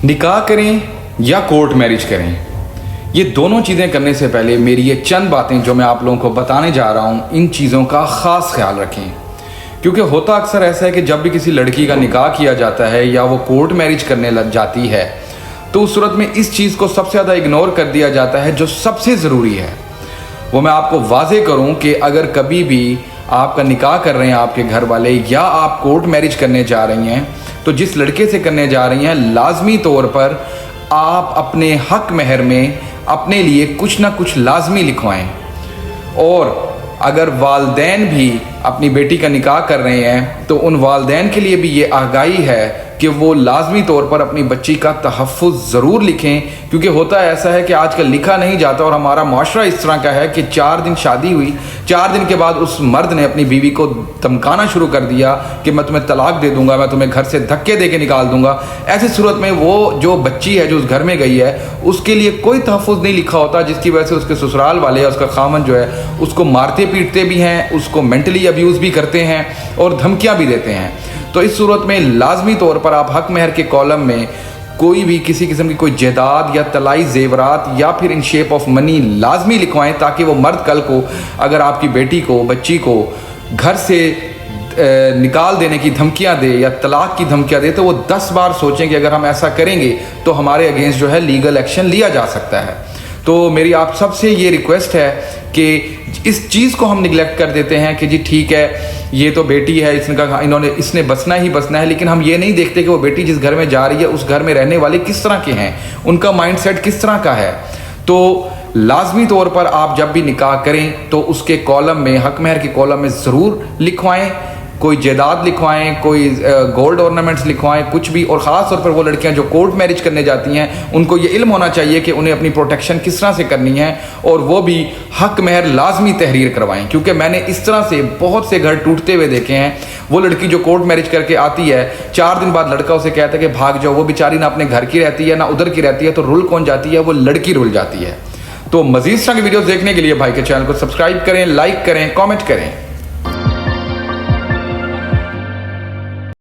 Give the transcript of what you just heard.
निकाह करें या कोर्ट मैरिज करें, ये दोनों चीज़ें करने से पहले मेरी ये चंद बातें जो मैं आप लोगों को बताने जा रहा हूँ, इन चीज़ों का ख़ास ख्याल रखें। क्योंकि होता अक्सर ऐसा है कि जब भी किसी लड़की का निकाह किया जाता है या वो कोर्ट मैरिज करने लग जाती है तो उस सूरत में इस चीज़ को सबसे ज़्यादा इग्नोर कर दिया जाता है जो सबसे ज़रूरी है। वो मैं आपको वाज़े करूँ कि अगर कभी भी आपका निकाह कर रहे हैं आपके घर वाले या आप कोर्ट मैरिज करने जा रही हैं, तो जिस लड़के से करने जा रही हैं लाजमी तौर पर आप अपने हक महर में अपने लिए कुछ ना कुछ लाजमी लिखवाएं। और अगर वालदैन भी अपनी बेटी का निकाह कर रहे हैं तो उन वालदैन के लिए भी ये आगाही है कि वो लाजमी तौर पर अपनी बच्ची का तहफ़्फ़ुज़ ज़रूर लिखें। क्योंकि होता ऐसा है कि आजकल लिखा नहीं जाता और हमारा माशरा इस तरह का है कि 4 दिन शादी हुई, 4 दिन के बाद उस मर्द ने अपनी बीवी को धमकाना शुरू कर दिया कि मैं तुम्हें तलाक दे दूंगा, मैं तुम्हें घर से धक्के दे के निकाल दूंगा। ऐसी सूरत में वो जो बच्ची है जो उस घर में गई है उसके लिए कोई तहफ़्फ़ुज़ नहीं लिखा होता, जिसकी वजह से उसके ससुराल वाले या उसका खामन जो है उसको मारते पीटते भी हैं, उसको मेंटली अब्यूज़ भी करते हैं और धमकियाँ भी देते हैं। तो इस सूरत में लाजमी तौर पर आप हक महर के कॉलम में कोई भी किसी किस्म की कोई जायदाद या तलाई जेवरात या फिर इन शेप ऑफ मनी लाजमी लिखवाएं, ताकि वो मर्द कल को अगर आपकी बेटी को बच्ची को घर से निकाल देने की धमकियां दे या तलाक की धमकियां दे तो वो 10 बार सोचें कि अगर हम ऐसा करेंगे तो हमारे अगेंस्ट जो है लीगल एक्शन लिया जा सकता है। तो मेरी आप सबसे ये रिक्वेस्ट है कि इस चीज़ को हम निगलेक्ट कर देते हैं कि जी ठीक है ये तो बेटी है, इसने बसना ही बसना है, लेकिन हम ये नहीं देखते कि वो बेटी जिस घर में जा रही है उस घर में रहने वाले किस तरह के हैं, उनका माइंडसेट किस तरह का है। तो लाजमी तौर पर आप जब भी निकाह करें तो उसके कॉलम में हक महर के कॉलम में ज़रूर लिखवाएं, कोई जायदाद लिखवाएं, कोई गोल्ड ऑर्नामेंट्स लिखवाएं, कुछ भी। और ख़ास तौर पर वो लड़कियां जो कोर्ट मैरिज करने जाती हैं उनको ये इल्म होना चाहिए कि उन्हें अपनी प्रोटेक्शन किस तरह से करनी है और वो भी हक महर लाजमी तहरीर करवाएं। क्योंकि मैंने इस तरह से बहुत से घर टूटते हुए देखे हैं। वो लड़की जो कोर्ट मैरिज करके आती है 4 दिन बाद लड़का उसे कहता है कि भाग जाओ, वो बेचारी ना अपने घर की रहती है ना उधर की रहती है, तो रुल कौन जाती है? वो लड़की रुल जाती है। तो मज़ीद तरह की वीडियोज़ देखने के लिए भाई के चैनल को सब्सक्राइब करें, लाइक करें, कॉमेंट करें।